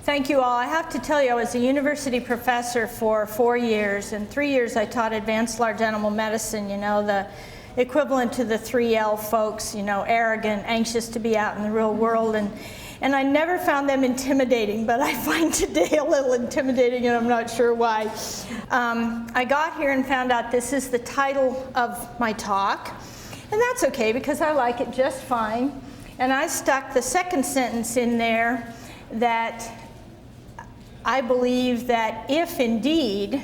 Thank you all. I have to tell you, I was a university professor for 4 years, and 3 years I taught advanced large animal medicine, you know, the equivalent to the 3L folks, you know, arrogant, anxious to be out in the real world, and I never found them intimidating, but I find today a little intimidating, and I'm not sure why. I got here and found out this is the title of my talk, and that's okay because I like it just fine, and I stuck the second sentence in there that I believe that if indeed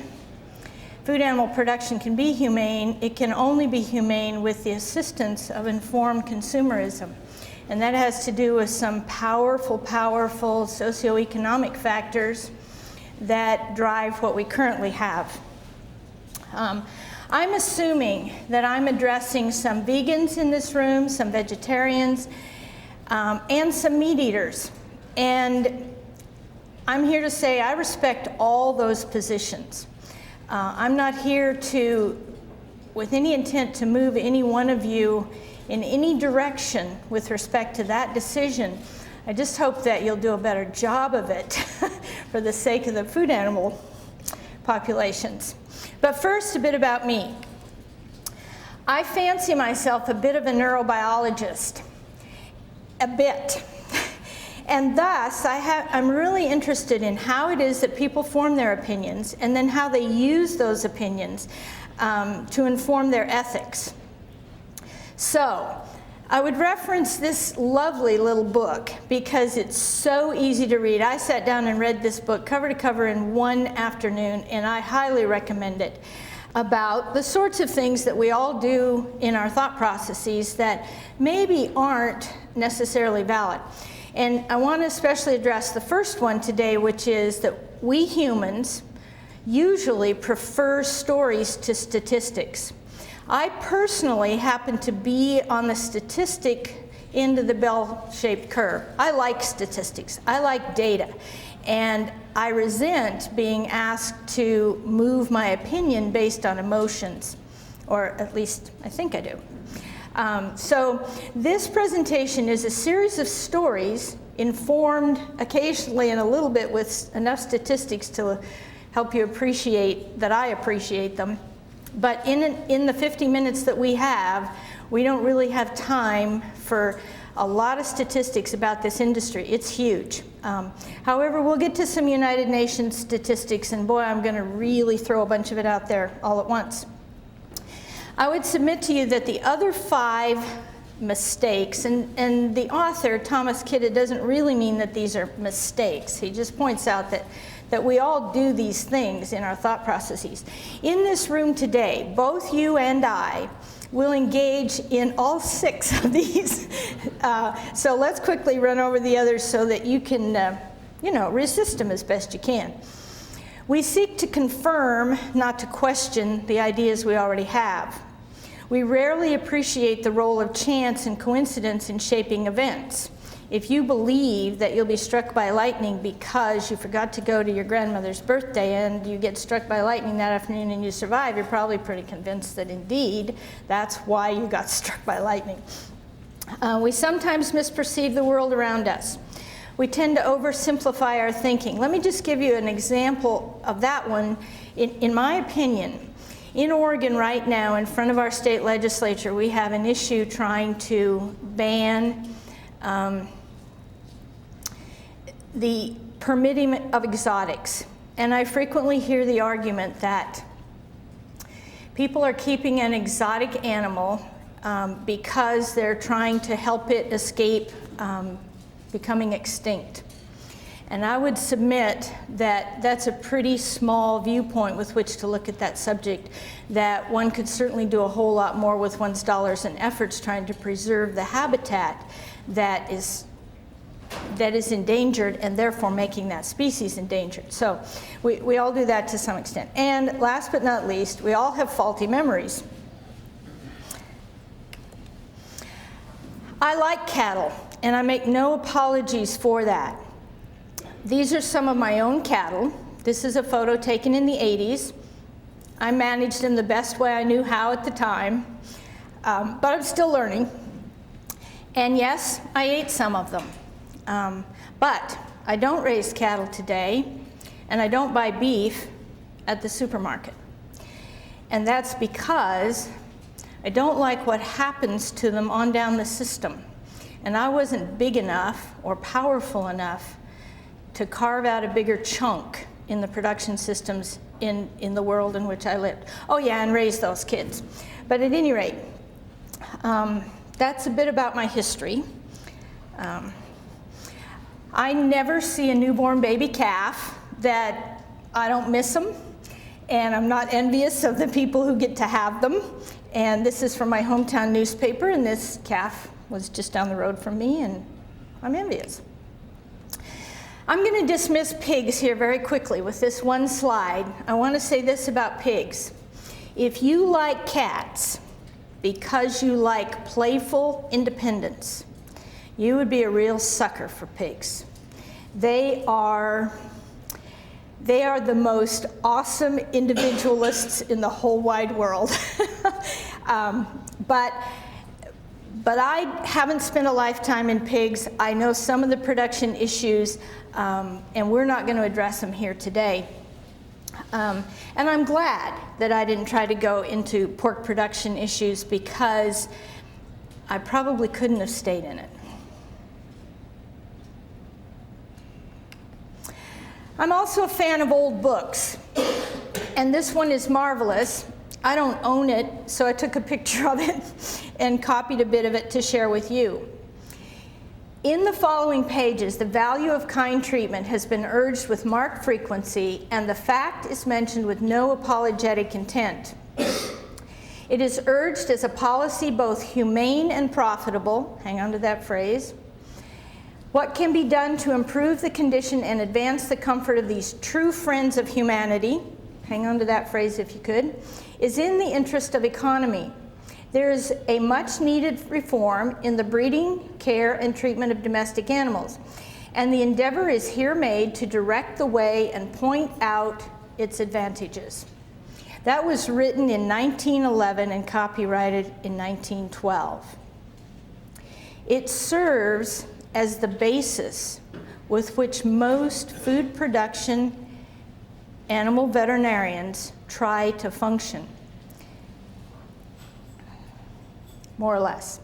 food animal production can be humane, it can only be humane with the assistance of informed consumerism. And that has to do with some powerful socioeconomic factors that drive what we currently have. I'm assuming that I'm addressing some vegans in this room, some vegetarians, and some meat eaters. And I'm here to say I respect all those positions. I'm not here with any intent to move any one of you in any direction with respect to that decision. I just hope that you'll do a better job of it for the sake of the food animal populations. But first, a bit about me. I fancy myself a bit of a neurobiologist, a bit. And thus, I'm really interested in how it is that people form their opinions and then how they use those opinions to inform their ethics. So, I would reference this lovely little book because it's so easy to read. I sat down and read this book cover to cover in one afternoon, and I highly recommend it, about the sorts of things that we all do in our thought processes that maybe aren't necessarily valid. And I want to especially address the first one today, which is that we humans usually prefer stories to statistics. I personally happen to be on the statistic end of the bell-shaped curve. I like statistics. I like data. And I resent being asked to move my opinion based on emotions, or at least I think I do. So this presentation is a series of stories informed occasionally and a little bit with enough statistics to help you appreciate that I appreciate them. But in the 50 minutes that we have, we don't really have time for a lot of statistics about this industry. It's huge. However, we'll get to some United Nations statistics, and boy, I'm going to really throw a bunch of it out there all at once. I would submit to you that the other 5 mistakes, and the author, Thomas Kidda, doesn't really mean that these are mistakes. He just points out that we all do these things in our thought processes. In this room today, both you and I will engage in all 6 of these. So let's quickly run over the others so that you can, resist them as best you can. We seek to confirm, not to question, the ideas we already have. We rarely appreciate the role of chance and coincidence in shaping events. If you believe that you'll be struck by lightning because you forgot to go to your grandmother's birthday and you get struck by lightning that afternoon and you survive, you're probably pretty convinced that indeed that's why you got struck by lightning. We sometimes misperceive the world around us. We tend to oversimplify our thinking. Let me just give you an example of that one. In my opinion, in Oregon right now, in front of our state legislature, we have an issue trying to ban the permitting of exotics. And I frequently hear the argument that people are keeping an exotic animal because they're trying to help it escape becoming extinct. And I would submit that that's a pretty small viewpoint with which to look at that subject, that one could certainly do a whole lot more with one's dollars and efforts trying to preserve the habitat that is endangered and therefore making that species endangered. So we all do that to some extent. And last but not least, we all have faulty memories. I like cattle, and I make no apologies for that. These are some of my own cattle. This is a photo taken in the 80s. I managed them the best way I knew how at the time, but I'm still learning. And yes, I ate some of them. But I don't raise cattle today, and I don't buy beef at the supermarket. And that's because I don't like what happens to them on down the system. And I wasn't big enough or powerful enough to carve out a bigger chunk in the production systems in the world in which I lived. Oh yeah, and raise those kids. But at any rate, that's a bit about my history. I never see a newborn baby calf that I don't miss them, and I'm not envious of the people who get to have them. And this is from my hometown newspaper, and this calf was just down the road from me, and I'm envious. I'm going to dismiss pigs here very quickly with this one slide. I want to say this about pigs. If you like cats because you like playful independence, you would be a real sucker for pigs. They are the most awesome individualists in the whole wide world. But I haven't spent a lifetime in pigs. I know some of the production issues, and we're not going to address them here today. And I'm glad that I didn't try to go into pork production issues, because I probably couldn't have stayed in it. I'm also a fan of old books, and this one is marvelous. I don't own it, so I took a picture of it and copied a bit of it to share with you. In the following pages, the value of kind treatment has been urged with marked frequency, and the fact is mentioned with no apologetic intent. It is urged as a policy both humane and profitable, hang on to that phrase. What can be done to improve the condition and advance the comfort of these true friends of humanity, hang on to that phrase if you could, is in the interest of economy. There is a much needed reform in the breeding, care, and treatment of domestic animals, and the endeavor is here made to direct the way and point out its advantages. That was written in 1911 and copyrighted in 1912. It serves as the basis with which most food production animal veterinarians try to function, more or less.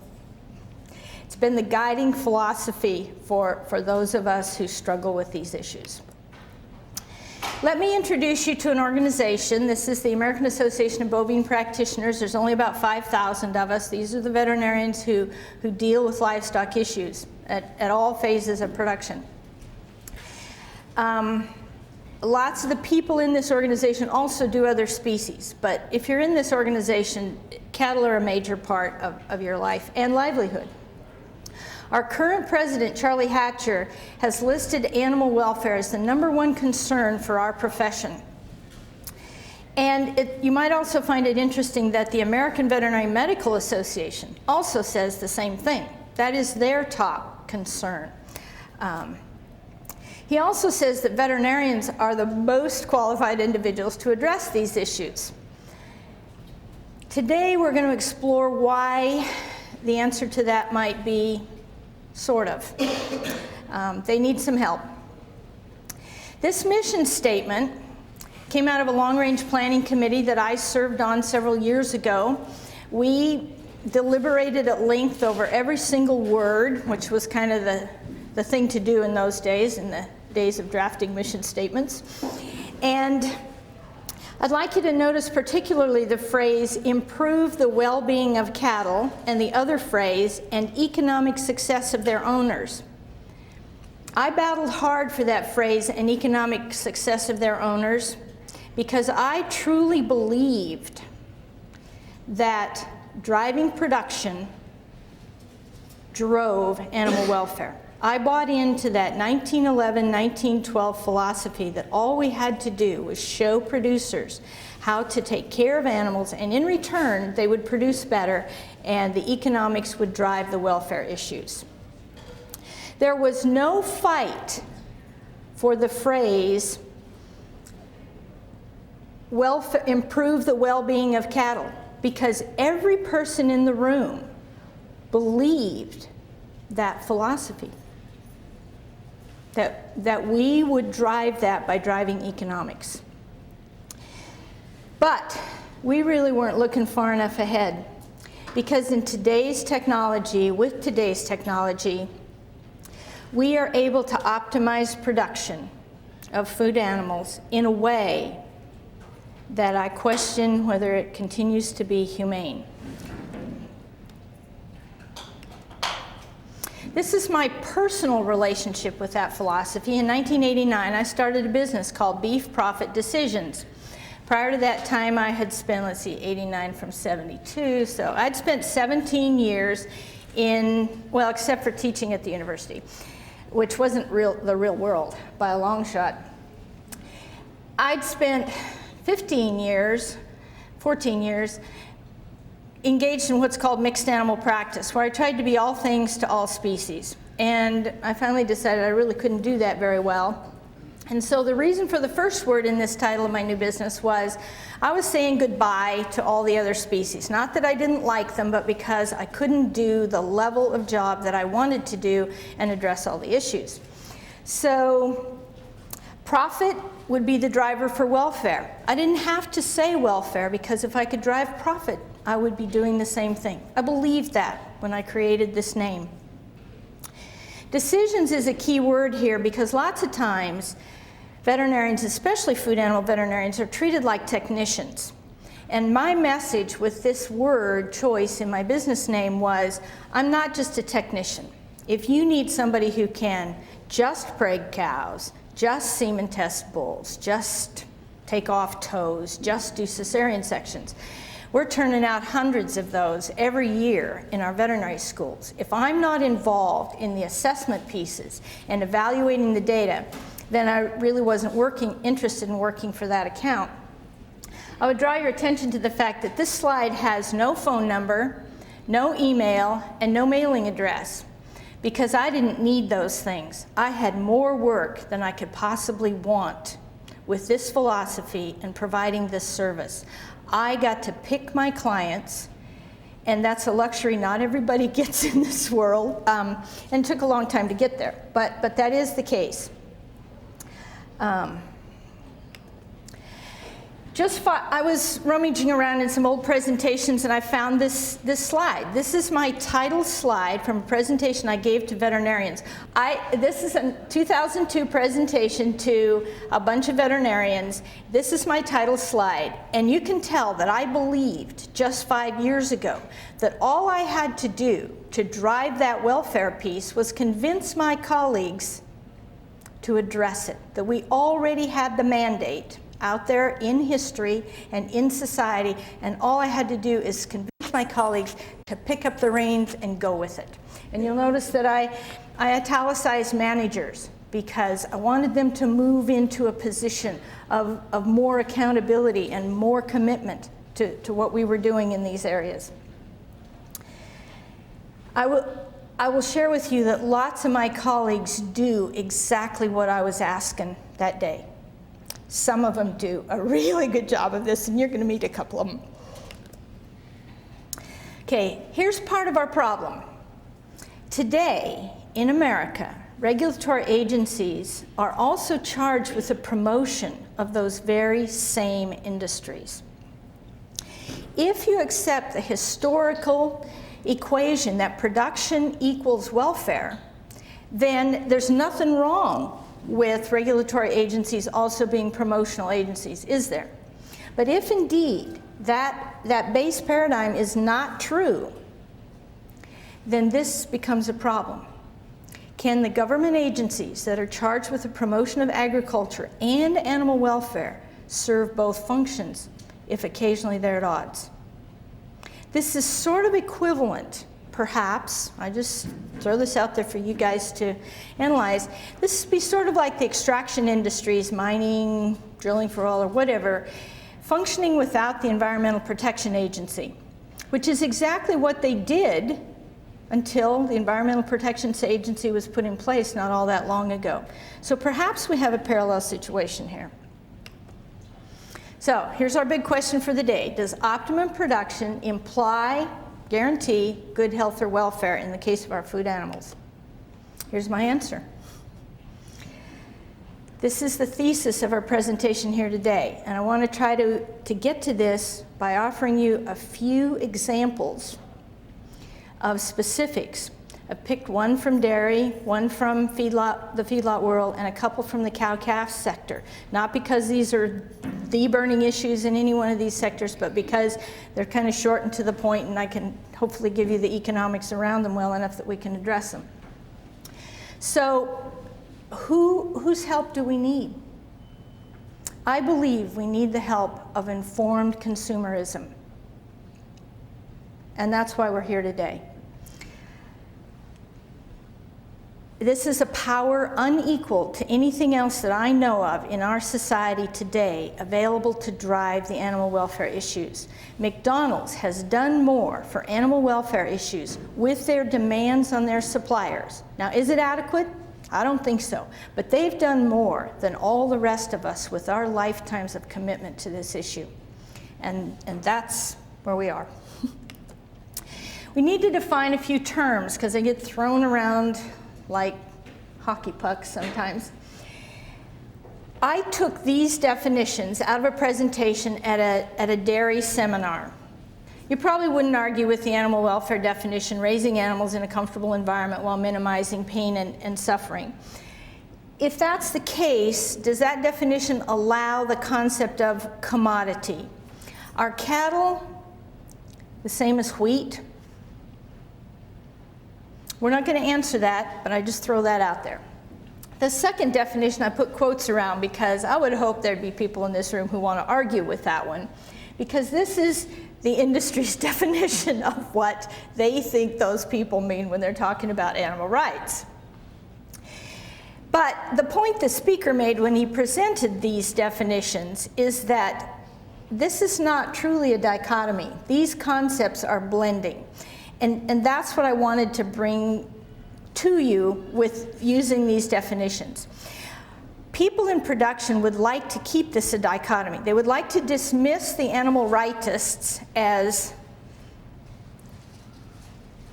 It's been the guiding philosophy for those of us who struggle with these issues. Let me introduce you to an organization. This is the American Association of Bovine Practitioners. There's only about 5,000 of us. These are the veterinarians who deal with livestock issues at all phases of production. Lots of the people in this organization also do other species, but if you're in this organization, cattle are a major part of your life and livelihood. Our current president, Charlie Hatcher, has listed animal welfare as the #1 concern for our profession. And you might also find it interesting that the American Veterinary Medical Association also says the same thing. That is their top concern. He also says that veterinarians are the most qualified individuals to address these issues. Today we're going to explore why the answer to that might be sort of. They need some help. This mission statement came out of a long-range planning committee that I served on several years ago. We deliberated at length over every single word, which was kind of the thing to do in those days, in the days of drafting mission statements. And I'd like you to notice particularly the phrase, improve the well-being of cattle, and the other phrase, and economic success of their owners. I battled hard for that phrase, and economic success of their owners, because I truly believed that driving production drove animal welfare. I bought into that 1911, 1912 philosophy that all we had to do was show producers how to take care of animals, and in return they would produce better, and the economics would drive the welfare issues. There was no fight for the phrase, improve the well-being of cattle, because every person in the room believed that philosophy. that we would drive that by driving economics. But we really weren't looking far enough ahead, because in today's technology, with today's technology, we are able to optimize production of food animals in a way that I question whether it continues to be humane. This is my personal relationship with that philosophy. In 1989, I started a business called Beef Profit Decisions. Prior to that time, I had spent, let's see, 89 from 72, so I'd spent 17 years in, well, except for teaching at the university, which wasn't the real world by a long shot. I'd spent 14 years engaged in what's called mixed animal practice, where I tried to be all things to all species. And I finally decided I really couldn't do that very well. And so the reason for the first word in this title of my new business was I was saying goodbye to all the other species. Not that I didn't like them, but because I couldn't do the level of job that I wanted to do and address all the issues. So profit would be the driver for welfare. I didn't have to say welfare, because if I could drive profit, I would be doing the same thing. I believed that when I created this name. Decisions is a key word here, because lots of times veterinarians, especially food animal veterinarians, are treated like technicians. And my message with this word choice in my business name was, I'm not just a technician. If you need somebody who can just preg cows, just semen test bulls, just take off toes, just do cesarean sections, we're turning out hundreds of those every year in our veterinary schools. If I'm not involved in the assessment pieces and evaluating the data, then I really wasn't interested in working for that account. I would draw your attention to the fact that this slide has no phone number, no email, and no mailing address, because I didn't need those things. I had more work than I could possibly want with this philosophy and providing this service. I got to pick my clients, and that's a luxury not everybody gets in this world, and it took a long time to get there, but that is the case. I was rummaging around in some old presentations, and I found this slide. This is my title slide from a presentation I gave to veterinarians. This is a 2002 presentation to a bunch of veterinarians. This is my title slide, and you can tell that I believed just 5 years ago that all I had to do to drive that welfare piece was convince my colleagues to address it, that we already had the mandate out there in history and in society, and all I had to do is convince my colleagues to pick up the reins and go with it. And you'll notice that I italicized managers, because I wanted them to move into a position of more accountability and more commitment to what we were doing in these areas. I will share with you that lots of my colleagues do exactly what I was asking that day. Some of them do a really good job of this, and you're going to meet a couple of them. Okay, here's part of our problem. Today, in America, regulatory agencies are also charged with the promotion of those very same industries. If you accept the historical equation that production equals welfare, then there's nothing wrong with regulatory agencies also being promotional agencies, is there? But if indeed that base paradigm is not true, then this becomes a problem. Can the government agencies that are charged with the promotion of agriculture and animal welfare serve both functions if occasionally they're at odds? This is sort of equivalent, perhaps, I just throw this out there for you guys to analyze. This would be sort of like the extraction industries, mining, drilling for oil, or whatever, functioning without the Environmental Protection Agency, which is exactly what they did until the Environmental Protection Agency was put in place not all that long ago. So perhaps we have a parallel situation here. So here's our big question for the day. Does optimum production guarantee good health or welfare in the case of our food animals? Here's my answer. This is the thesis of our presentation here today, and I want to try to get to this by offering you a few examples of specifics. I picked one from dairy, one from the feedlot world, and a couple from the cow-calf sector. Not because these are the burning issues in any one of these sectors, but because they're kind of short and to the point, and I can hopefully give you the economics around them well enough that we can address them. So, whose help do we need? I believe we need the help of informed consumerism. And that's why we're here today. This is a power unequal to anything else that I know of in our society today available to drive the animal welfare issues. McDonald's has done more for animal welfare issues with their demands on their suppliers. Now, is it adequate? I don't think so. But they've done more than all the rest of us with our lifetimes of commitment to this issue. And that's where we are. We need to define a few terms because they get thrown around like hockey pucks sometimes. I took these definitions out of a presentation at a dairy seminar. You probably wouldn't argue with the animal welfare definition, raising animals in a comfortable environment while minimizing pain and suffering. If that's the case, does that definition allow the concept of commodity? Are cattle the same as wheat? We're not going to answer that, but I just throw that out there. The second definition I put quotes around because I would hope there'd be people in this room who want to argue with that one, because this is the industry's definition of what they think those people mean when they're talking about animal rights. But the point the speaker made when he presented these definitions is that this is not truly a dichotomy. These concepts are blending. And that's what I wanted to bring to you with using these definitions. People in production would like to keep this a dichotomy. They would like to dismiss the animal rightists as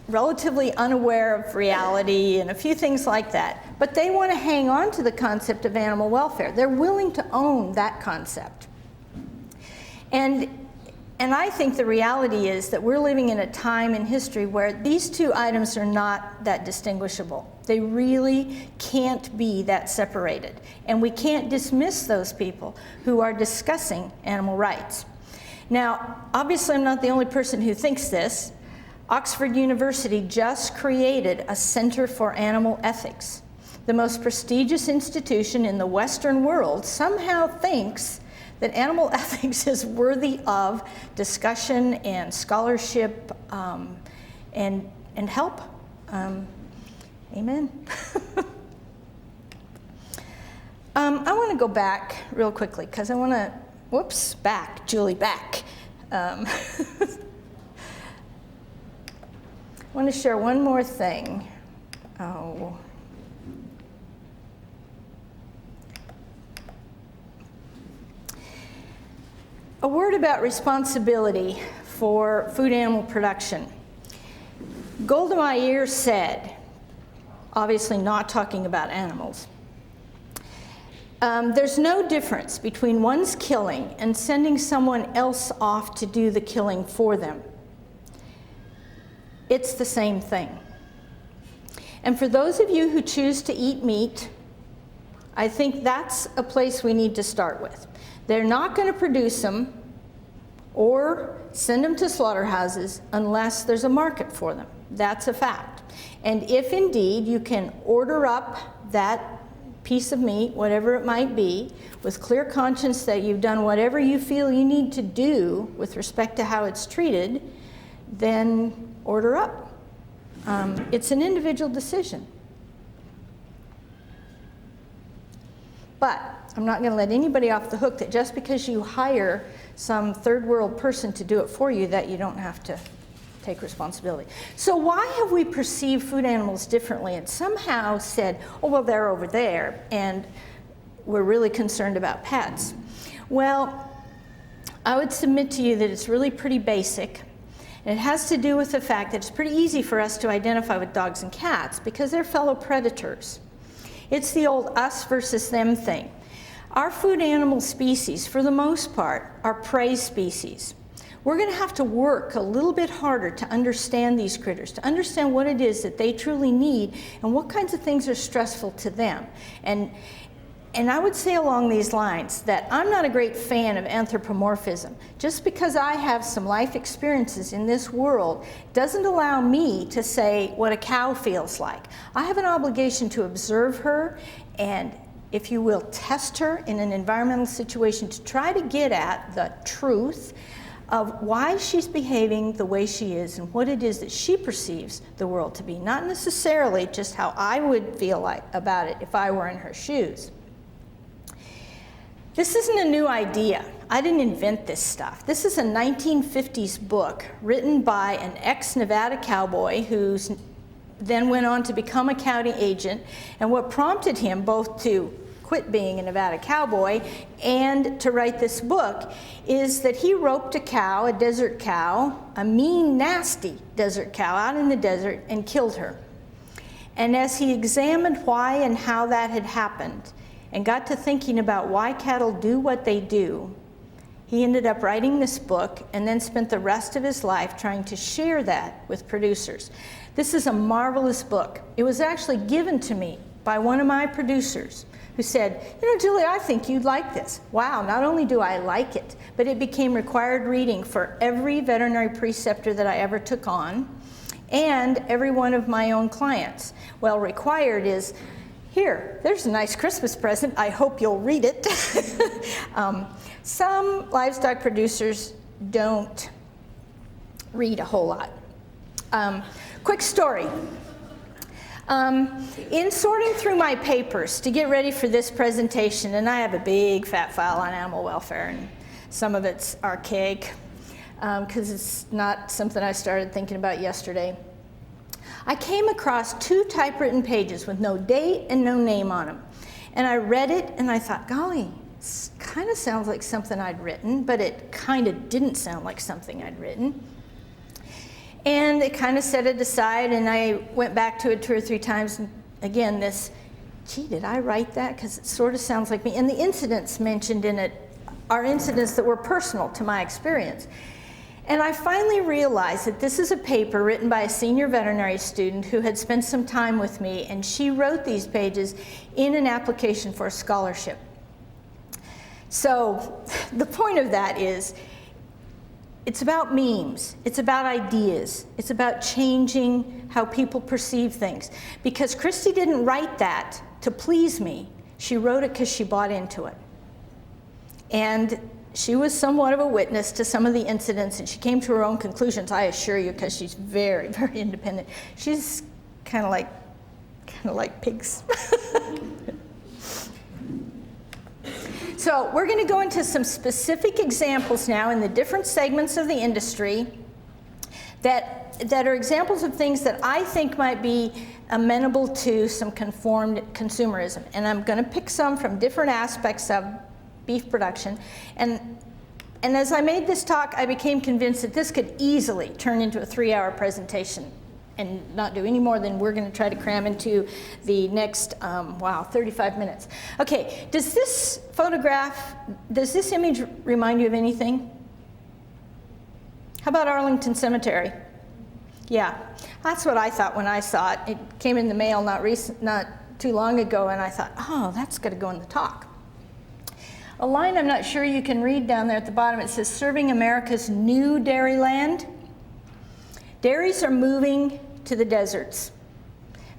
relatively unaware of reality and a few things like that. But they want to hang on to the concept of animal welfare. They're willing to own that concept. And I think the reality is that we're living in a time in history where these two items are not that distinguishable. They really can't be that separated. And we can't dismiss those people who are discussing animal rights. Now, obviously I'm not the only person who thinks this. Oxford University just created a Center for Animal Ethics. The most prestigious institution in the Western world somehow thinks that animal ethics is worthy of discussion and scholarship and help. Amen. I want to go back real quickly because I want to, back. I want to share one more thing. A word about responsibility for food animal production. Golda Meir said, obviously not talking about animals, there's no difference between one's killing and sending someone else off to do the killing for them. It's the same thing. And for those of you who choose to eat meat, I think that's a place we need to start with. They're not going to produce them or send them to slaughterhouses unless there's a market for them. That's a fact. And if indeed you can order up that piece of meat, whatever it might be, with clear conscience that you've done whatever you feel you need to do with respect to how it's treated, then order up. It's an individual decision. But I'm not going to let anybody off the hook that just because you hire some third world person to do it for you, that you don't have to take responsibility. So why have we perceived food animals differently and somehow said, oh, well, they're over there, and we're really concerned about pets? Well, I would submit to you that it's really pretty basic. And it has to do with the fact that it's pretty easy for us to identify with dogs and cats because they're fellow predators. It's the old us versus them thing. Our food animal species, for the most part, are prey species. We're going to have to work a little bit harder to understand these critters, to understand what it is that they truly need and what kinds of things are stressful to them. And I would say along these lines that I'm not a great fan of anthropomorphism. Just because I have some life experiences in this world doesn't allow me to say what a cow feels like. I have an obligation to observe her and, if you will, test her in an environmental situation to try to get at the truth of why she's behaving the way she is and what it is that she perceives the world to be, not necessarily just how I would feel like about it if I were in her shoes. This isn't a new idea. I didn't invent this stuff. This is a 1950s book written by an ex-Nevada cowboy who then went on to become a county agent, and what prompted him both to quit being a Nevada cowboy and to write this book is that he roped a cow, a desert cow, a mean, nasty desert cow out in the desert and killed her. And as he examined why and how that had happened and got to thinking about why cattle do what they do, he ended up writing this book and then spent the rest of his life trying to share that with producers. This is a marvelous book. It was actually given to me by one of my producers who said, you know, Julie, I think you'd like this. Wow, not only do I like it, but it became required reading for every veterinary preceptor that I ever took on and every one of my own clients. Well, required is, here, there's a nice Christmas present. I hope you'll read it. Some livestock producers don't read a whole lot. Quick story. In sorting through my papers to get ready for this presentation, and I have a big fat file on animal welfare, and some of it's archaic because it's not something I started thinking about yesterday. I came across 2 typewritten pages with no date and no name on them. And I read it and I thought, golly, this kind of sounds like something I'd written, but it kind of didn't sound like something I'd written. And it kind of set it aside, and I went back to it 2 or 3 times. And again, this, gee, did I write that? Because it sort of sounds like me. And the incidents mentioned in it are incidents that were personal to my experience. And I finally realized that this is a paper written by a senior veterinary student who had spent some time with me, and she wrote these pages in an application for a scholarship. So the point of that is, it's about memes, it's about ideas, it's about changing how people perceive things. Because Christy didn't write that to please me, she wrote it because she bought into it. And she was somewhat of a witness to some of the incidents, and she came to her own conclusions, I assure you, because she's very, very independent. She's kind of like pigs. So we're going to go into some specific examples now in the different segments of the industry that are examples of things that I think might be amenable to some conformed consumerism. And I'm going to pick some from different aspects of beef production. And as I made this talk, I became convinced that this could easily turn into a 3-hour presentation and not do any more than we're going to try to cram into the next, 35 minutes. Okay, does this image remind you of anything? How about Arlington Cemetery? Yeah, that's what I thought when I saw it. It came in the mail not too long ago, and I thought, oh, that's going to go in the talk. A line I'm not sure you can read down there at the bottom, it says, serving America's new Dairyland. Dairies are moving to the deserts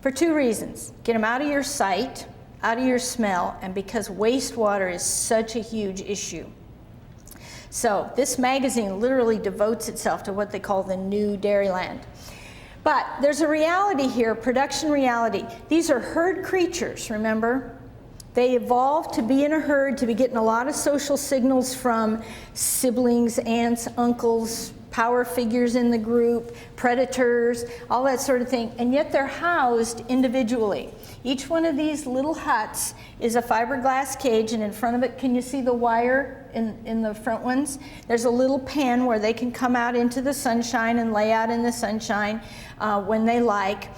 for 2 reasons. Get them out of your sight, out of your smell, and because wastewater is such a huge issue. So this magazine literally devotes itself to what they call the new Dairyland. But there's a reality here, production reality. These are herd creatures, remember? They evolved to be in a herd, to be getting a lot of social signals from siblings, aunts, uncles, power figures in the group, predators, all that sort of thing, and yet they're housed individually. Each one of these little huts is a fiberglass cage, and in front of it, can you see the wire in the front ones? There's a little pen where they can come out into the sunshine and lay out in the sunshine when they like.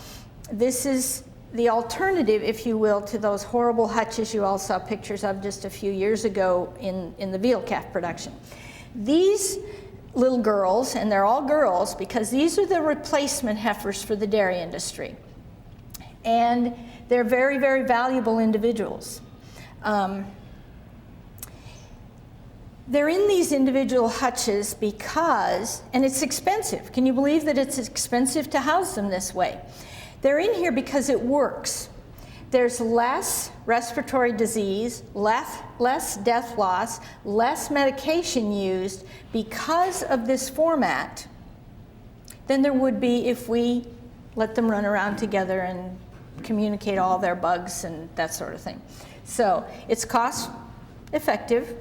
This is the alternative, if you will, to those horrible hutches you all saw pictures of just a few years ago in the veal calf production. These little girls, and they're all girls because these are the replacement heifers for the dairy industry. And they're very, very valuable individuals. They're in these individual hutches because, and it's expensive. Can you believe that it's expensive to house them this way? They're in here because it works. There's less respiratory disease, less death loss, less medication used because of this format than there would be if we let them run around together and communicate all their bugs and that sort of thing. So it's cost effective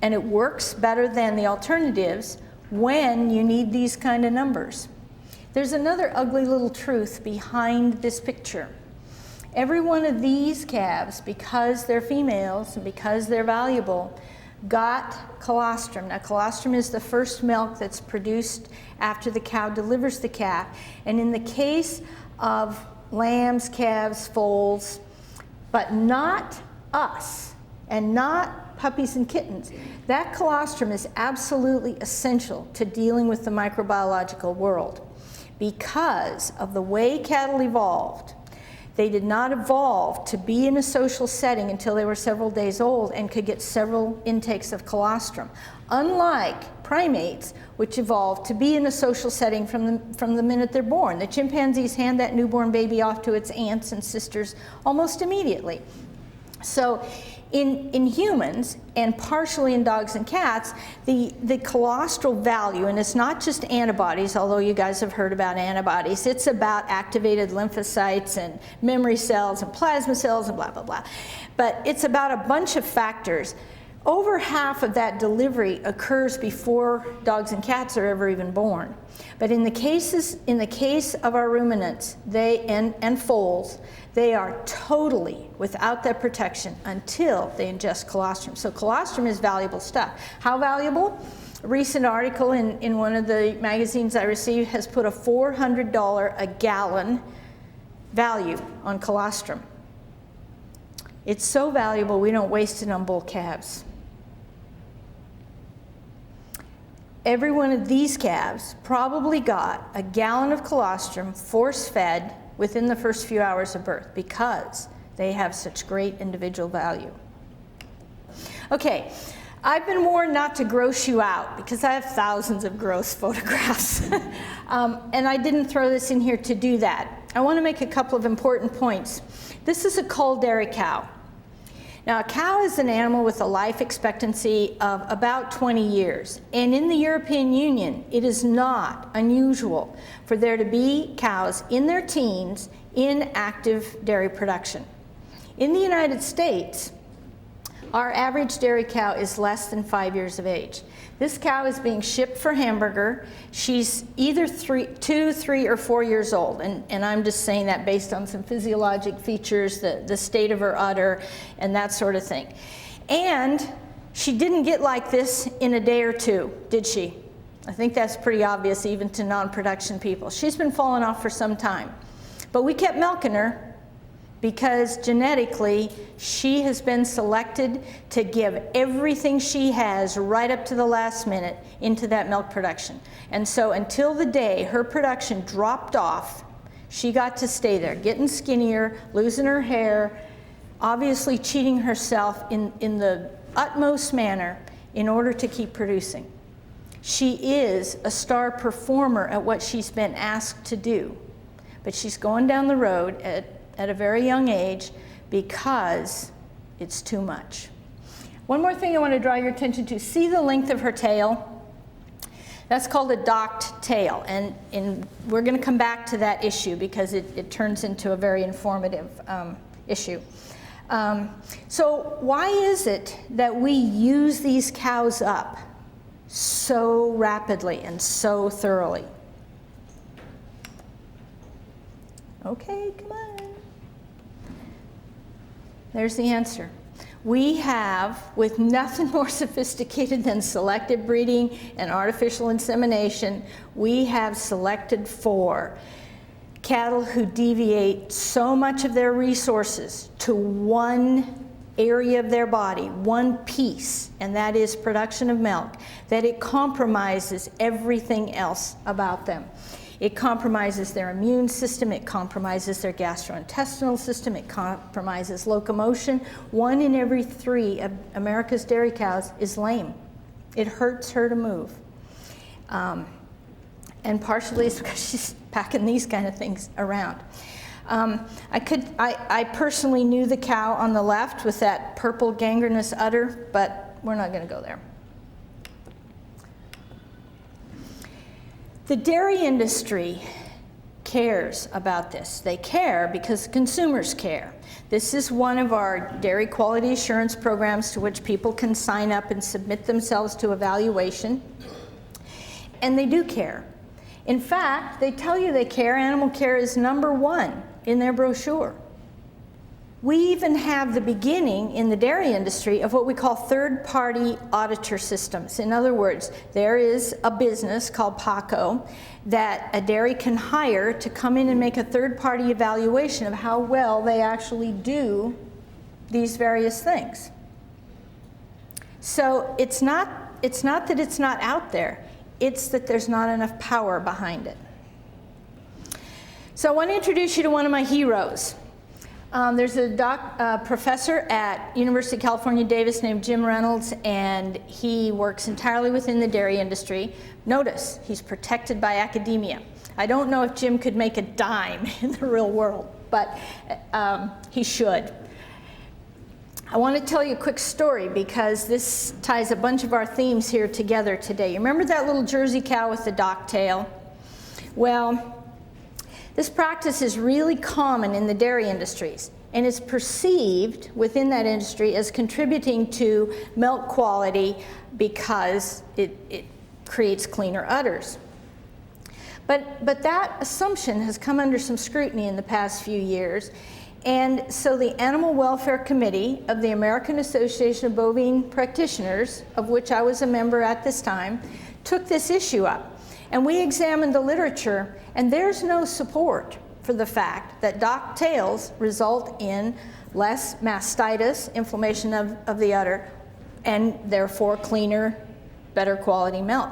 and it works better than the alternatives when you need these kind of numbers. There's another ugly little truth behind this picture. Every one of these calves, because they're females and because they're valuable, got colostrum. Now, colostrum is the first milk that's produced after the cow delivers the calf. And in the case of lambs, calves, foals, but not us, and not puppies and kittens, that colostrum is absolutely essential to dealing with the microbiological world. Because of the way cattle evolved, they did not evolve to be in a social setting until they were several days old and could get several intakes of colostrum. Unlike primates, which evolved to be in a social setting from the minute they're born. The chimpanzees hand that newborn baby off to its aunts and sisters almost immediately. So in humans, and partially in dogs and cats, the colostral value, and it's not just antibodies, although you guys have heard about antibodies, it's about activated lymphocytes and memory cells and plasma cells and blah, blah, blah. But it's about a bunch of factors. Over half of that delivery occurs before dogs and cats are ever even born. But in the case of our ruminants, and foals, they are totally without that protection until they ingest colostrum. So colostrum is valuable stuff. How valuable? A recent article in one of the magazines I received has put a $400 a gallon value on colostrum. It's so valuable we don't waste it on bull calves. Every one of these calves probably got a gallon of colostrum force-fed within the first few hours of birth because they have such great individual value. Okay, I've been warned not to gross you out because I have thousands of gross photographs. And I didn't throw this in here to do that. I want to make a couple of important points. This is a cull dairy cow. Now, a cow is an animal with a life expectancy of about 20 years. And in the European Union, it is not unusual for there to be cows in their teens in active dairy production. In the United States, our average dairy cow is less than 5 years of age. This cow is being shipped for hamburger. She's either 2, 3, or 4 years old, and I'm just saying that based on some physiologic features, the state of her udder, and that sort of thing. And she didn't get like this in a day or two, did she? I think that's pretty obvious even to non-production people. She's been falling off for some time. But we kept milking her because genetically she has been selected to give everything she has right up to the last minute into that milk production. And so until the day her production dropped off, she got to stay there, getting skinnier, losing her hair, obviously cheating herself in the utmost manner in order to keep producing. She is a star performer at what she's been asked to do, but she's going down the road at a very young age because it's too much. One more thing I want to draw your attention to. See the length of her tail? That's called a docked tail, and we're going to come back to that issue because it turns into a very informative issue. So why is it that we use these cows up so rapidly and so thoroughly? Okay, come on. There's the answer. We have, with nothing more sophisticated than selective breeding and artificial insemination, we have selected for cattle who deviate so much of their resources to one area of their body, one piece, and that is production of milk, that it compromises everything else about them. It compromises their immune system, it compromises their gastrointestinal system, it compromises locomotion. 1 in every 3 of America's dairy cows is lame. It hurts her to move. And partially it's because she's packing these kind of things around. I personally knew the cow on the left with that purple gangrenous udder, but we're not going to go there. The dairy industry cares about this. They care because consumers care. This is one of our dairy quality assurance programs to which people can sign up and submit themselves to evaluation. And they do care. In fact, they tell you they care. Animal care is #1 in their brochure. We even have the beginning in the dairy industry of what we call third-party auditor systems. In other words, there is a business called PACO that a dairy can hire to come in and make a third-party evaluation of how well they actually do these various things. So it's not that it's not out there, it's that there's not enough power behind it. So I want to introduce you to one of my heroes. There's a professor at University of California, Davis named Jim Reynolds, and he works entirely within the dairy industry. Notice, he's protected by academia. I don't know if Jim could make a dime in the real world, but he should. I want to tell you a quick story because this ties a bunch of our themes here together today. You remember that little Jersey cow with the dock tail? Well, this practice is really common in the dairy industries, and it's perceived within that industry as contributing to milk quality because it creates cleaner udders. But that assumption has come under some scrutiny in the past few years, and so the Animal Welfare Committee of the American Association of Bovine Practitioners, of which I was a member at this time, took this issue up. And we examined the literature, and there's no support for the fact that dock tails result in less mastitis, inflammation of the udder, and therefore cleaner, better quality milk.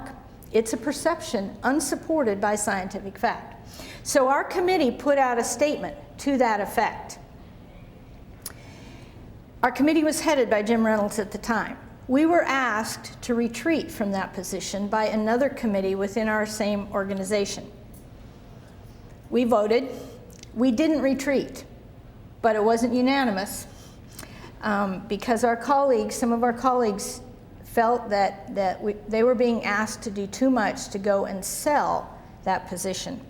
It's a perception unsupported by scientific fact. So our committee put out a statement to that effect. Our committee was headed by Jim Reynolds at the time. We were asked to retreat from that position by another committee within our same organization. We voted. We didn't retreat, but it wasn't unanimous because our colleagues, some of our colleagues, felt that they were being asked to do too much to go and sell that position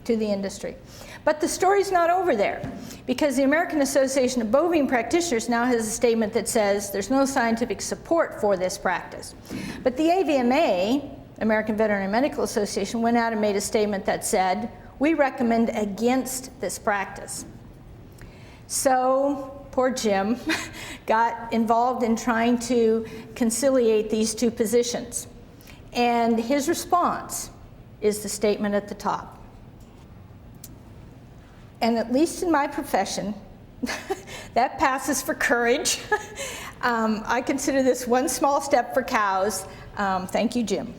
to the industry. But the story's not over there, because the American Association of Bovine Practitioners now has a statement that says there's no scientific support for this practice. But the AVMA, American Veterinary Medical Association, went out and made a statement that said, we recommend against this practice. So poor Jim got involved in trying to conciliate these two positions. And his response is the statement at the top. And at least in my profession, that passes for courage. I consider this one small step for cows. Thank you, Jim.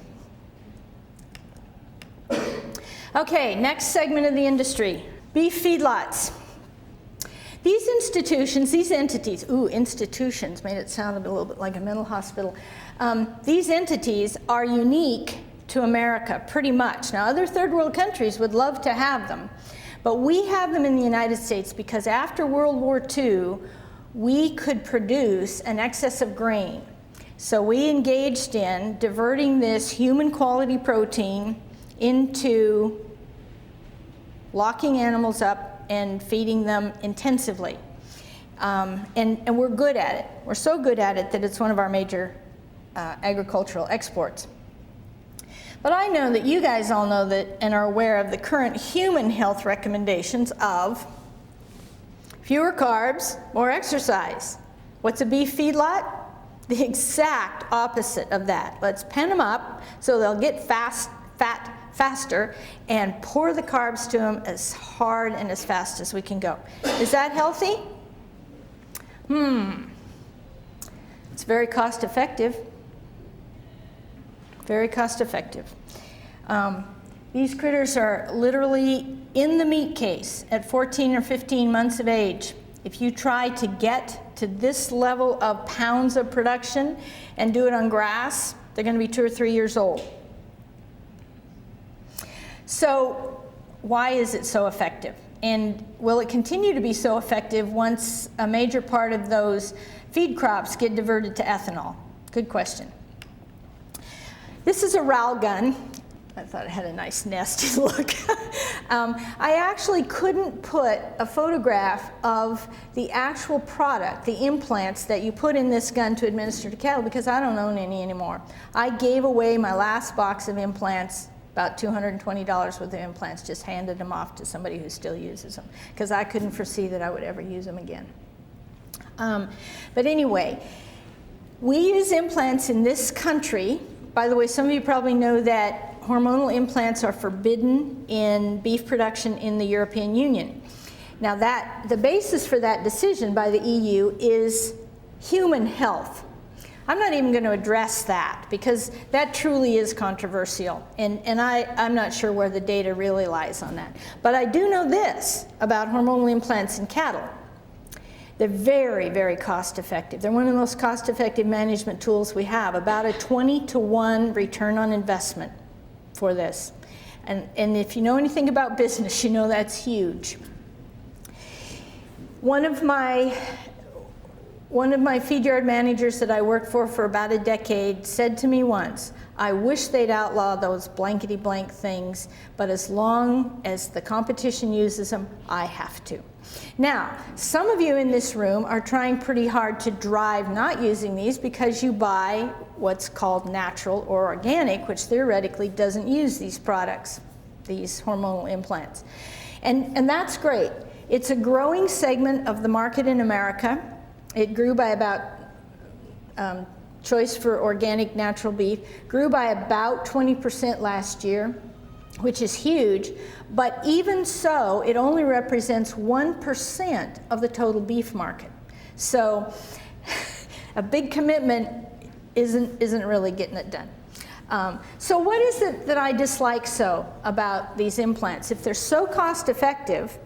Okay, next segment of the industry, beef feedlots. These institutions, these entities, institutions made it sound a little bit like a mental hospital. These entities are unique to America, pretty much. Now, other third world countries would love to have them. But we have them in the United States because after World War II, we could produce an excess of grain. So we engaged in diverting this human quality protein into locking animals up and feeding them intensively. And we're good at it. We're so good at it that it's one of our major agricultural exports. But I know that you guys all know that and are aware of the current human health recommendations of fewer carbs, more exercise. What's a beef feedlot? The exact opposite of that. Let's pen them up so they'll get fat fat faster and pour the carbs to them as hard and as fast as we can go. Is that healthy? It's very cost effective. Very cost effective. These critters are literally in the meat case at 14 or 15 months of age. If you try to get to this level of pounds of production and do it on grass, they're going to be 2 or 3 years old. So why is it so effective? And will it continue to be so effective once a major part of those feed crops get diverted to ethanol? Good question. This is a rail gun. I thought it had a nice nasty look. I actually couldn't put a photograph of the actual product, the implants that you put in this gun to administer to cattle, because I don't own any anymore. I gave away my last box of implants, about $220 worth of implants, just handed them off to somebody who still uses them, because I couldn't foresee that I would ever use them again. But anyway, we use implants in this country. By the way, some of you probably know that hormonal implants are forbidden in beef production in the European Union. Now the basis for that decision by the EU is human health. I'm not even going to address that because that truly is controversial, and I'm not sure where the data really lies on that. But I do know this about hormonal implants in cattle. They're very, very cost effective. They're one of the most cost effective management tools we have, about a 20-to-1 return on investment for this. And if you know anything about business, you know that's huge. One of my feed yard managers that I worked for about a decade said to me once, I wish they'd outlaw those blankety blank things, but as long as the competition uses them, I have to. Now, some of you in this room are trying pretty hard to drive not using these because you buy what's called natural or organic, which theoretically doesn't use these products, these hormonal implants. And that's great. It's a growing segment of the market in America. It grew by about, choice for organic natural beef, grew by about 20% last year, which is huge, but even so, it only represents 1% of the total beef market. So a big commitment isn't really getting it done. So what is it that I dislike so about these implants? If they're so cost effective,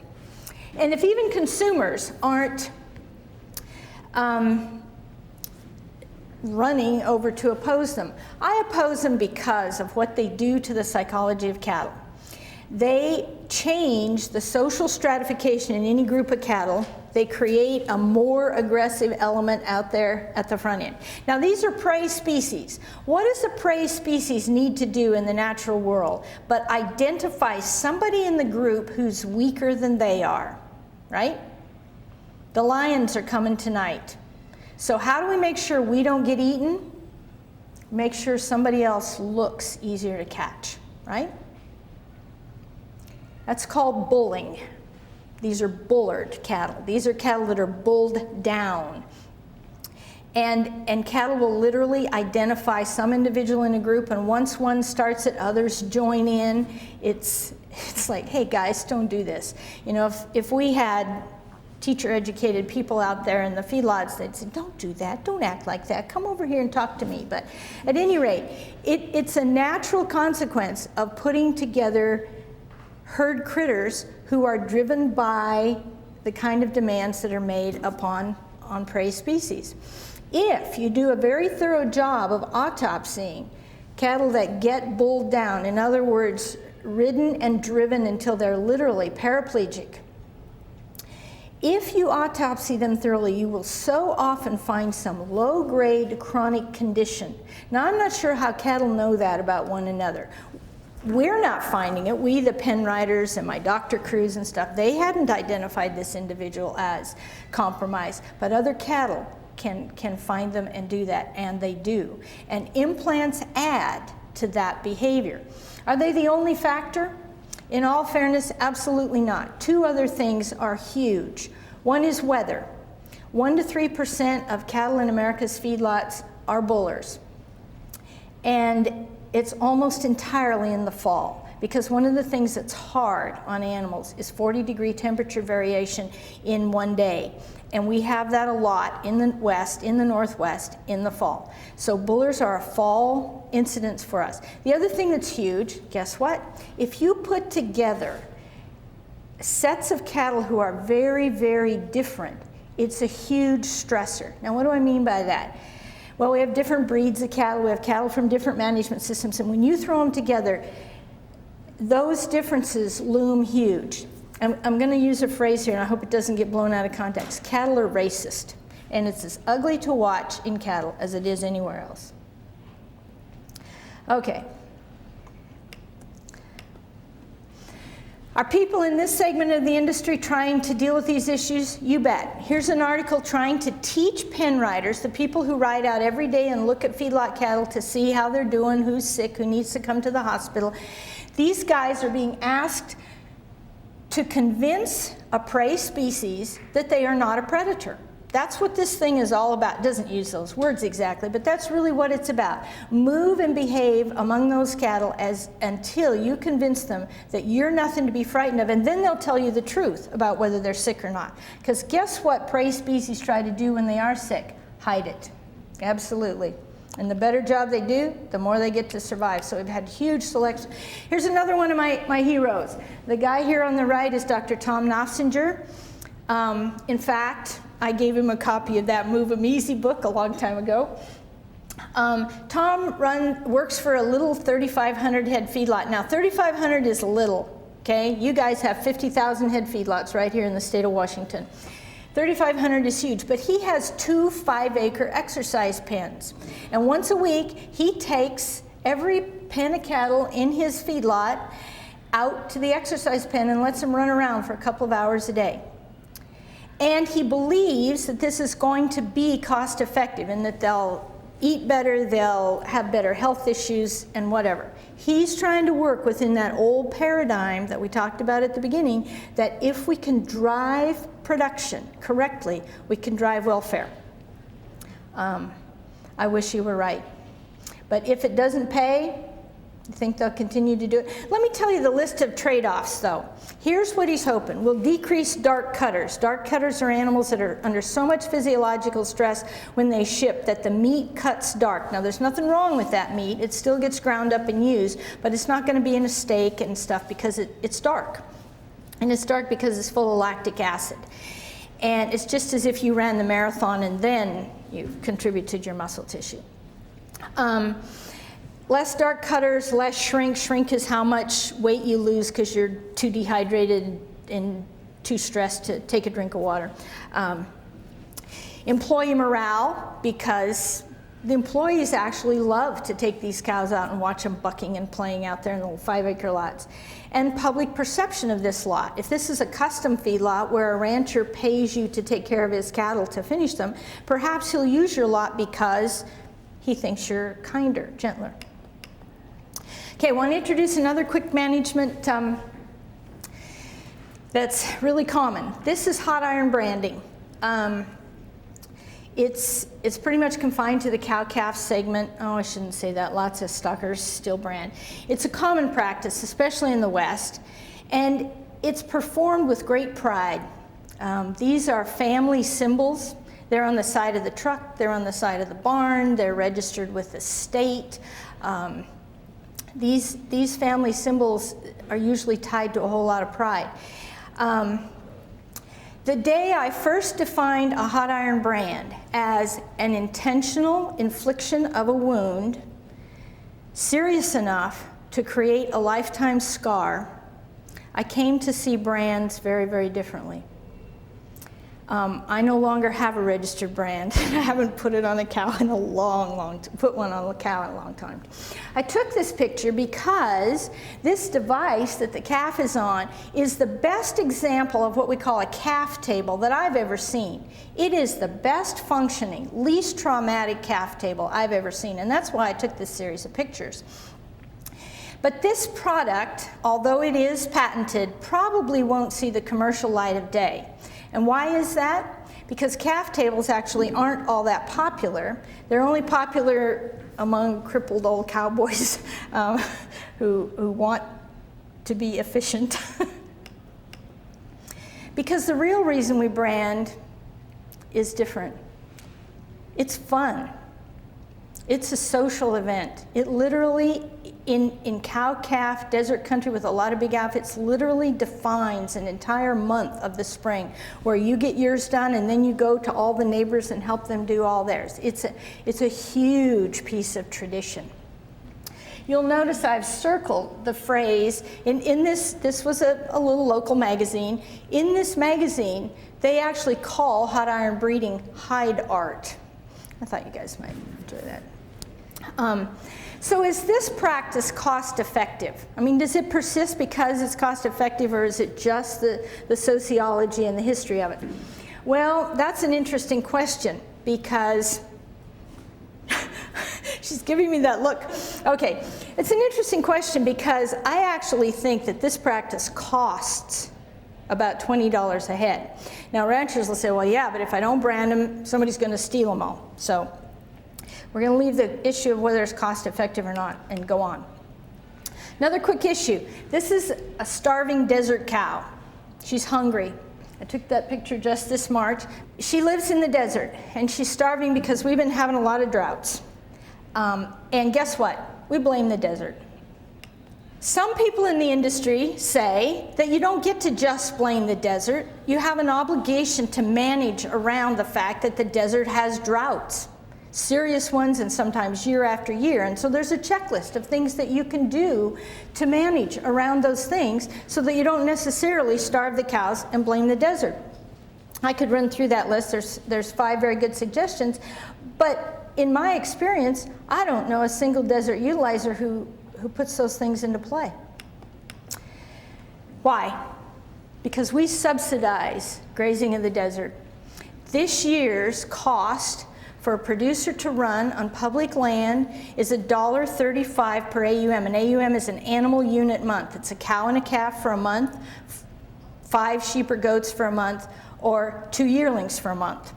and if even consumers aren't running over to oppose them. I oppose them because of what they do to the psychology of cattle. They change the social stratification in any group of cattle. They create a more aggressive element out there at the front end. Now these are prey species. What does a prey species need to do in the natural world but identify somebody in the group who's weaker than they are, right? The lions are coming tonight. So how do we make sure we don't get eaten? Make sure somebody else looks easier to catch, right? That's called bulling. These are bullard cattle. These are cattle that are bulled down. And cattle will literally identify some individual in a group, and once one starts it, others join in. It's like, hey guys, don't do this. You know, if we had teacher-educated people out there in the feedlots, they'd say, don't do that, don't act like that, come over here and talk to me. But at any rate, it's a natural consequence of putting together herd critters who are driven by the kind of demands that are made upon prey species. If you do a very thorough job of autopsying cattle that get bulled down, in other words, ridden and driven until they're literally paraplegic, if you autopsy them thoroughly, you will so often find some low-grade chronic condition. Now, I'm not sure how cattle know that about one another. We're not finding it. We, the pen riders and my doctor crews and stuff, they hadn't identified this individual as compromised, but other cattle can find them and do that, and they do. And implants add to that behavior. Are they the only factor? In all fairness, absolutely not. Two other things are huge. One is weather. 1 to 3% of cattle in America's feedlots are bullers. And it's almost entirely in the fall. Because one of the things that's hard on animals is 40-degree temperature variation in one day. And we have that a lot in the west, in the northwest, in the fall. So bullers are a fall incidence for us. The other thing that's huge, guess what? If you put together sets of cattle who are very, very different, it's a huge stressor. Now, what do I mean by that? Well, we have different breeds of cattle. We have cattle from different management systems. And when you throw them together, those differences loom huge. I'm going to use a phrase here, and I hope it doesn't get blown out of context. Cattle are racist, and it's as ugly to watch in cattle as it is anywhere else. Okay. Are people in this segment of the industry trying to deal with these issues? You bet. Here's an article trying to teach pen riders, the people who ride out every day and look at feedlot cattle to see how they're doing, who's sick, who needs to come to the hospital. These guys are being asked to convince a prey species that they are not a predator. That's what this thing is all about. It doesn't use those words exactly, but that's really what it's about. Move and behave among those cattle until you convince them that you're nothing to be frightened of, and then they'll tell you the truth about whether they're sick or not. Because guess what prey species try to do when they are sick? Hide it. Absolutely. And the better job they do, the more they get to survive. So we've had huge selection. Here's another one of my heroes. The guy here on the right is Dr. Tom Nofsinger. In fact, I gave him a copy of that Move 'em Easy book a long time ago. Tom works for a little 3,500 head feedlot. Now, 3,500 is little, okay? You guys have 50,000 head feedlots right here in the state of Washington. 3,500 is huge, but he has 2 5-acre exercise pens. And once a week, he takes every pen of cattle in his feedlot out to the exercise pen and lets them run around for a couple of hours a day. And he believes that this is going to be cost effective and that they'll eat better, they'll have better health issues, and whatever. He's trying to work within that old paradigm that we talked about at the beginning, that if we can drive production correctly, we can drive welfare. I wish you were right. But if it doesn't pay, I think they'll continue to do it. Let me tell you the list of trade-offs, though. Here's what he's hoping. We'll decrease dark cutters. Dark cutters are animals that are under so much physiological stress when they ship that the meat cuts dark. Now, there's nothing wrong with that meat. It still gets ground up and used, but it's not going to be in a steak and stuff because it's dark. And it's dark because it's full of lactic acid. And it's just as if you ran the marathon and then you contributed your muscle tissue. Less dark cutters, less shrink. Shrink is how much weight you lose because you're too dehydrated and too stressed to take a drink of water. Employee morale, because the employees actually love to take these cows out and watch them bucking and playing out there in the little 5-acre lots. And public perception of this lot. If this is a custom feedlot where a rancher pays you to take care of his cattle to finish them, perhaps he'll use your lot because he thinks you're kinder, gentler. Okay, I want to introduce another quick management that's really common. This is hot iron branding. It's pretty much confined to the cow-calf segment. Oh, I shouldn't say that. Lots of stockers still brand. It's a common practice, especially in the West, and it's performed with great pride. These are family symbols. They're on the side of the truck. They're on the side of the barn. They're registered with the state. These family symbols are usually tied to a whole lot of pride. The day I first defined a hot iron brand as an intentional infliction of a wound serious enough to create a lifetime scar, I came to see brands very, very differently. I no longer have a registered brand. I haven't put it on a cow in a long time. I took this picture because this device that the calf is on is the best example of what we call a calf table that I've ever seen. It is the best functioning, least traumatic calf table I've ever seen, and that's why I took this series of pictures. But this product, although it is patented, probably won't see the commercial light of day. And why is that? because calf tables actually aren't all that popular. They're only popular among crippled old cowboys who want to be efficient. Because the real reason we brand is different. It's fun. It's a social event. It literally, in cow-calf desert country with a lot of big outfits, literally defines an entire month of the spring where you get yours done and then you go to all the neighbors and help them do all theirs. It's a huge piece of tradition. You'll notice I've circled the phrase, in this was a little local magazine. In this magazine, they actually call hot iron breeding hide art. I thought you guys might enjoy that. So is this practice cost effective? I mean, does it persist because it's cost effective, or is it just the sociology and the history of it? Well, that's an interesting question, because she's giving me that look. Okay, it's an interesting question because I actually think that this practice costs about $20 a head. Now ranchers will say, well, yeah, but if I don't brand them, somebody's going to steal them all. So we're going to leave the issue of whether it's cost effective or not and go on. Another quick issue. This is a starving desert cow. She's hungry. I took that picture just this March. She lives in the desert and she's starving because we've been having a lot of droughts. And guess what? We blame the desert. Some people in the industry say that you don't get to just blame the desert. You have an obligation to manage around the fact that the desert has droughts, serious ones, and sometimes year after year. And so there's a checklist of things that you can do to manage around those things so that you don't necessarily starve the cows and blame the desert. I could run through that list. There's 5 very good suggestions, but in my experience, I don't know a single desert utilizer who puts those things into play. Why? Because we subsidize grazing in the desert. This year's cost for a producer to run on public land is $1.35 per AUM. An AUM is an animal unit month. It's a cow and a calf for a month, 5 sheep or goats for a month, or 2 yearlings for a month.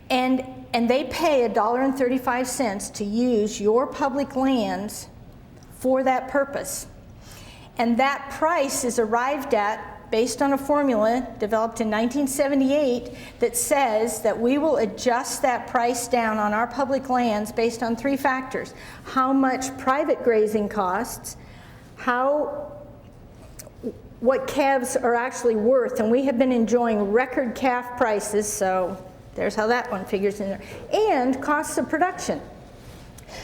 And they pay $1.35 to use your public lands for that purpose. And that price is arrived at based on a formula developed in 1978 that says that we will adjust that price down on our public lands based on 3 factors: how much private grazing costs, what calves are actually worth, and we have been enjoying record calf prices, so there's how that one figures in there, and costs of production.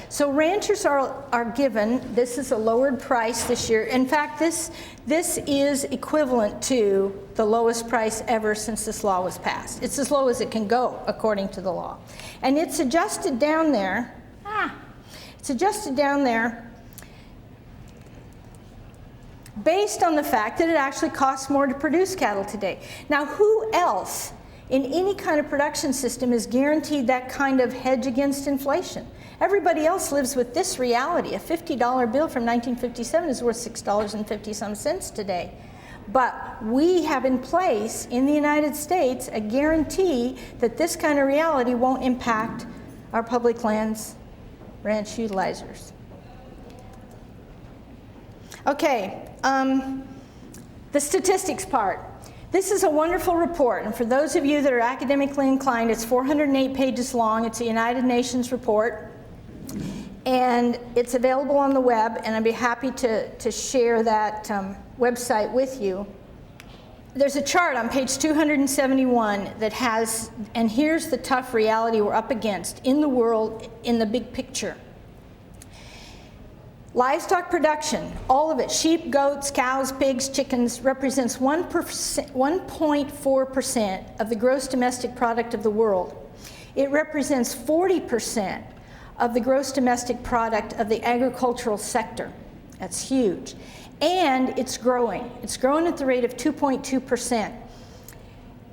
So ranchers are given, this is a lowered price this year. In fact, this is equivalent to the lowest price ever since this law was passed. It's as low as it can go according to the law. And it's adjusted down there, it's adjusted down there based on the fact that it actually costs more to produce cattle today. Now, who else in any kind of production system is guaranteed that kind of hedge against inflation? Everybody else lives with this reality. A $50 bill from 1957 is worth $6.50 today. But we have in place in the United States a guarantee that this kind of reality won't impact our public lands ranch utilizers. Okay, the statistics part. This is a wonderful report, and for those of you that are academically inclined, it's 408 pages long. It's a United Nations report, and it's available on the web, and I'd be happy to share that website with you. There's a chart on page 271 that has, and here's the tough reality we're up against in the world in the big picture. Livestock production, all of it, sheep, goats, cows, pigs, chickens, represents 1.4% of the gross domestic product of the world. It represents 40% of the gross domestic product of the agricultural sector. That's huge. And it's growing. It's growing at the rate of 2.2%.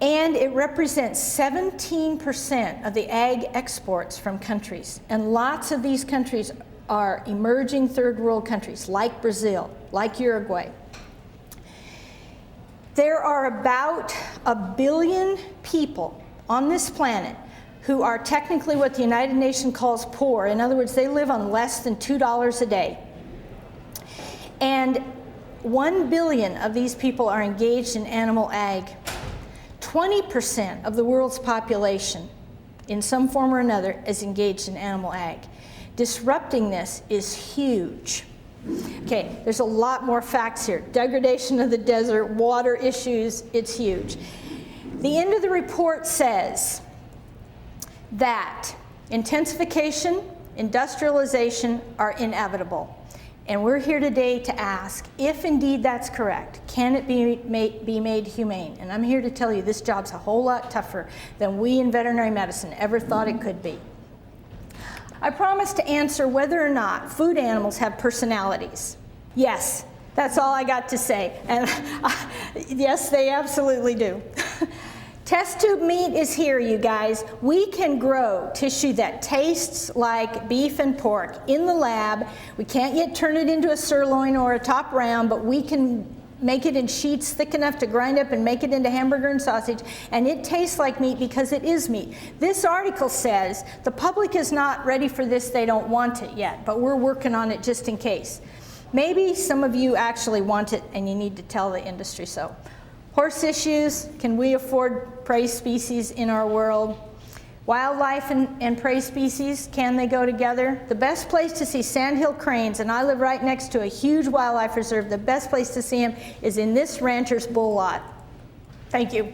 And it represents 17% of the ag exports from countries. And lots of these countries are emerging third world countries like Brazil, like Uruguay. There are about 1 billion people on this planet who are technically what the United Nations calls poor. In other words, they live on less than $2 a day. And 1 billion of these people are engaged in animal ag. 20% of the world's population, in some form or another, is engaged in animal ag. Disrupting this is huge. Okay, there's a lot more facts here. Degradation of the desert, water issues, it's huge. The end of the report says that intensification, industrialization are inevitable. And we're here today to ask if indeed that's correct, can it be made humane? And I'm here to tell you this job's a whole lot tougher than we in veterinary medicine ever thought it could be. I promised to answer whether or not food animals have personalities. Yes, that's all I got to say. And yes, they absolutely do. Test tube meat is here, you guys. We can grow tissue that tastes like beef and pork in the lab. We can't yet turn it into a sirloin or a top round, but we can make it in sheets thick enough to grind up and make it into hamburger and sausage, and it tastes like meat because it is meat. This article says the public is not ready for this, they don't want it yet, but we're working on it just in case. Maybe some of you actually want it and you need to tell the industry so. Horse issues, can we afford prey species in our world? Wildlife and prey species, can they go together? The best place to see sandhill cranes, and I live right next to a huge wildlife reserve, the best place to see them is in this rancher's bull lot. Thank you.